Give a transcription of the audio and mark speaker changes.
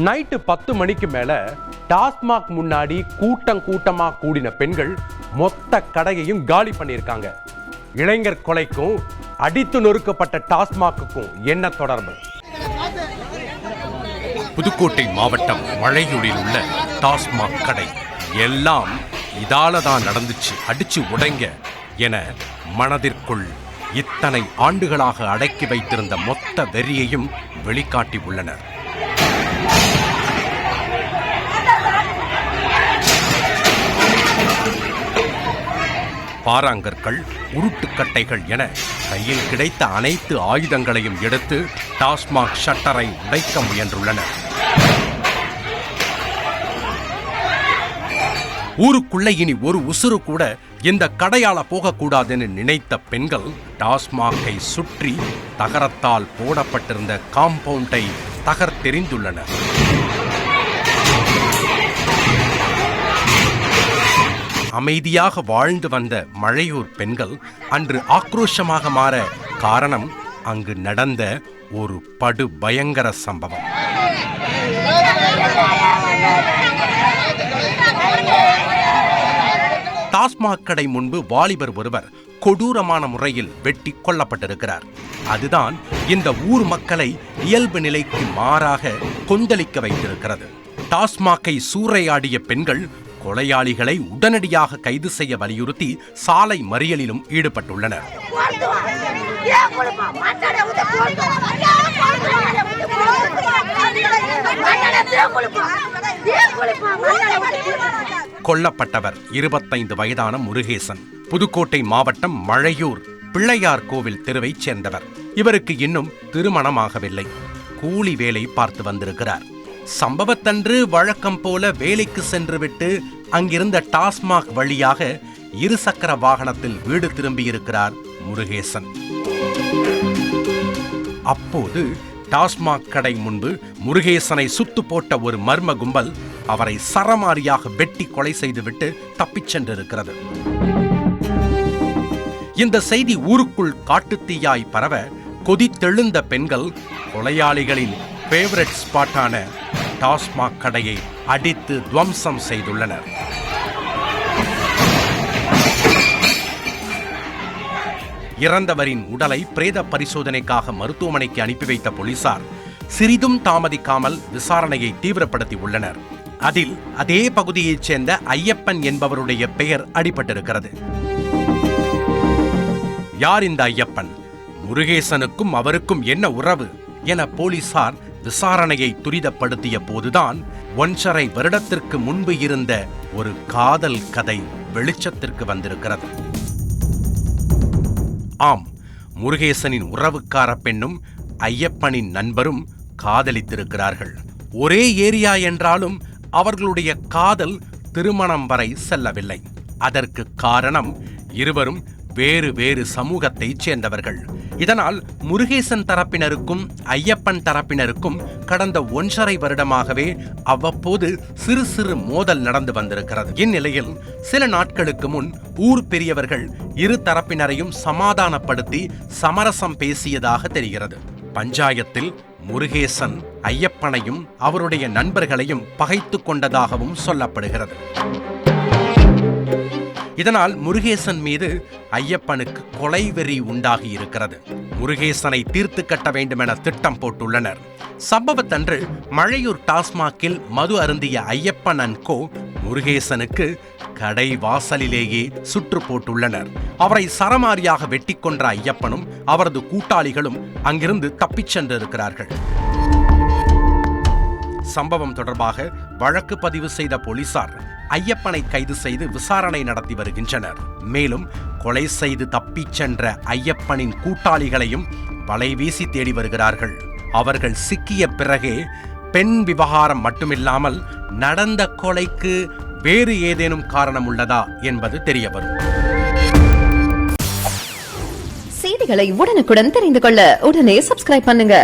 Speaker 1: Night 10 மணிக்கு மேல டாஸ்மாக் முன்னாடி கூட்டமா கூடின பெண்கள் மொத்த கடையையும் காலி பண்ணியிருக்காங்க. இளைஞர் கொலைக்கும் அடித்து நொறுக்கப்பட்ட டாஸ்மாக்குக்கும் என்ன தொடர்பு?
Speaker 2: புதுக்கோட்டை மாவட்டம் மழையூரில் உள்ள டாஸ்மாக் கடை எல்லாம் இதாலதான் நடந்துச்சு, அடிச்சு உடைங்க என மனதிற்குள் இத்தனை ஆண்டுகளாக அடக்கி வைத்திருந்த மொத்த வெறியையும் வெளிக்காட்டி உள்ளனர். பாறாங்கற்கள், உருட்டுக்கட்டைகள் என கையில் கிடைத்த அனைத்து ஆயுதங்களையும் எடுத்து டாஸ்மாக் ஷட்டரை உடைக்க முயன்றுள்ளனர். ஊருக்குள்ளே இனி ஒரு உசுறு கூட இந்த கடையால போகக்கூடாதுன்னு நினைத்த பெண்கள் டாஸ்மாகை சுற்றி தகரத்தால் போடப்பட்டிருந்த காம்பவுண்டை தகர்த்தெறிந்துள்ளனர். அமைதியாக வாழ்ந்து வந்த மழையூர் பெண்கள் அன்று ஆக்ரோஷமாக மாற காரணம் அங்கு நடந்த ஒரு படு பயங்கர சம்பவம். டாஸ்மாக் கடை முன்பு வாலிபர் ஒருவர் கொடூரமான முறையில் வெட்டி கொல்லப்பட்டிருக்கிறார். அதுதான் இந்த ஊர் மக்களை இயல்பு நிலைக்கு மாறாக கொந்தளிக்க வைத்திருக்கிறது. டாஸ்மாக்கை சூறையாடிய பெண்கள் கொலையாளிகளை உடனடியாக கைது செய்ய வலியுறுத்தி சாலை மறியலிலும் ஈடுபட்டுள்ளனர். கொல்லப்பட்டவர் 25 வயதான முருகேசன். புதுக்கோட்டை மாவட்டம் மழையூர் பிள்ளையார் கோவில் தெருவைச் சேர்ந்தவர். இவருக்கு இன்னும் திருமணமாகவில்லை. கூலி வேலை பார்த்து வந்திருக்கிறார். சம்பவத்தன்று வழக்கம் போல வேலைக்கு சென்றுவிட்டு அங்கிருந்த டாஸ்மாக் வழியாக இருசக்கர வாகனத்தில் வீடு திரும்பியிருக்கிறார் முருகேசன். அப்போது டாஸ்மாக் கடை முன்பு முருகேசனை சுத்து போட்ட ஒரு மர்ம கும்பல் அவரை சரமாரியாக வெட்டி கொலை செய்துவிட்டு தப்பிச் சென்றிருக்கிறது. இந்த செய்தி ஊருக்குள் காட்டுத்தீயாய் பரவ கொதித்தெழுந்த பெண்கள் கொலையாளிகளின் ஃபேவரட் ஸ்பாட்டான டாஸ்மாக் கடையை அடித்து துவம்சம் செய்துள்ளனர். இறந்தவரின் உடலை பிரேத பரிசோதனைக்காக மருத்துவமனைக்கு அனுப்பி வைத்த போலீசார் சிறிதும் தாமதிக்காமல் விசாரணையை தீவிரப்படுத்தி உள்ளனர். அதில் அதே பகுதியைச் சேர்ந்த ஐயப்பன் என்பவருடைய பெயர் அடிபட்டிருக்கிறது. யார் இந்த ஐயப்பன்? முருகேசனுக்கும் அவருக்கும் என்ன உறவு என போலீசார் விசாரணையை துரிதப்படுத்திய போதுதான் 1.5 வருடத்திற்கு முன்பு இருந்த ஒரு காதல் கதை வெளிச்சத்திற்கு வந்திருக்கிறது. ஆம், முருகேசனின் உறவுக்கார பெண்ணும் ஐயப்பனின் நண்பரும் காதலித்திருக்கிறார்கள். ஒரே ஏரியா என்றாலும் அவர்களுடைய காதல் திருமணம் வரை செல்லவில்லை. அதற்கு காரணம் இருவரும் வேறு வேறு சமூகத்தைச் சேர்ந்தவர்கள். இதனால் முருகேசன் தரப்பினருக்கும் ஐயப்பன் தரப்பினருக்கும் கடந்த 1.5 வருடமாகவே அவ்வப்போது சிறு சிறு மோதல் நடந்து வந்திருக்கிறது. இந்நிலையில் சில நாட்களுக்கு முன் ஊர் பெரியவர்கள் இரு தரப்பினரையும் சமாதானப்படுத்தி சமரசம் பேசியதாக தெரிகிறது. பஞ்சாயத்தில் முருகேசன் ஐயப்பனையும் அவருடைய நண்பர்களையும் பகைத்து கொண்டதாகவும் சொல்லப்படுகிறது. இதனால் முருகேசன் மீது ஐயப்பனுக்கு கொலை வெறி உண்டாகி இருக்கிறது. முருகேசனை தீர்த்து கட்ட வேண்டும் என திட்டம் போட்டுள்ளனர். சம்பவத்தன்று மழையூர் டாஸ்மாக்கில் மது அருந்திய ஐயப்பன் அண்ட் கோ முருகேசனுக்கு கடை வாசலிலேயே சுற்று போட்டுள்ளனர். அவரை சரமாரியாக வெட்டி கொன்ற ஐயப்பனும் அவரது கூட்டாளிகளும் அங்கிருந்து தப்பிச் சென்றிருக்கிறார்கள். சம்பவம் தொடர்பாக வழக்கு பதிவு செய்த போலீசார் ஐயப்பனை கைது செய்து விசாரணை நடத்தி வருகின்றனர். மேலும் கொலை செய்து தப்பிச் சென்ற ஐயப்பனின் கூட்டாளிகளையும் வலைவீசி தேடி வருகிறார்கள். அவர்கள் சிக்கிய பிறகே பெண் விவகாரம் மட்டுமில்லாமல் நடந்த கொலைக்கு வேறு ஏதேனும் காரணம் உள்ளதா என்பது தெரியவரும்.
Speaker 3: செய்திகளை உடனுக்குடன் தெரிந்து கொள்ள உடனே சப்ஸ்கிரைப் பண்ணுங்க.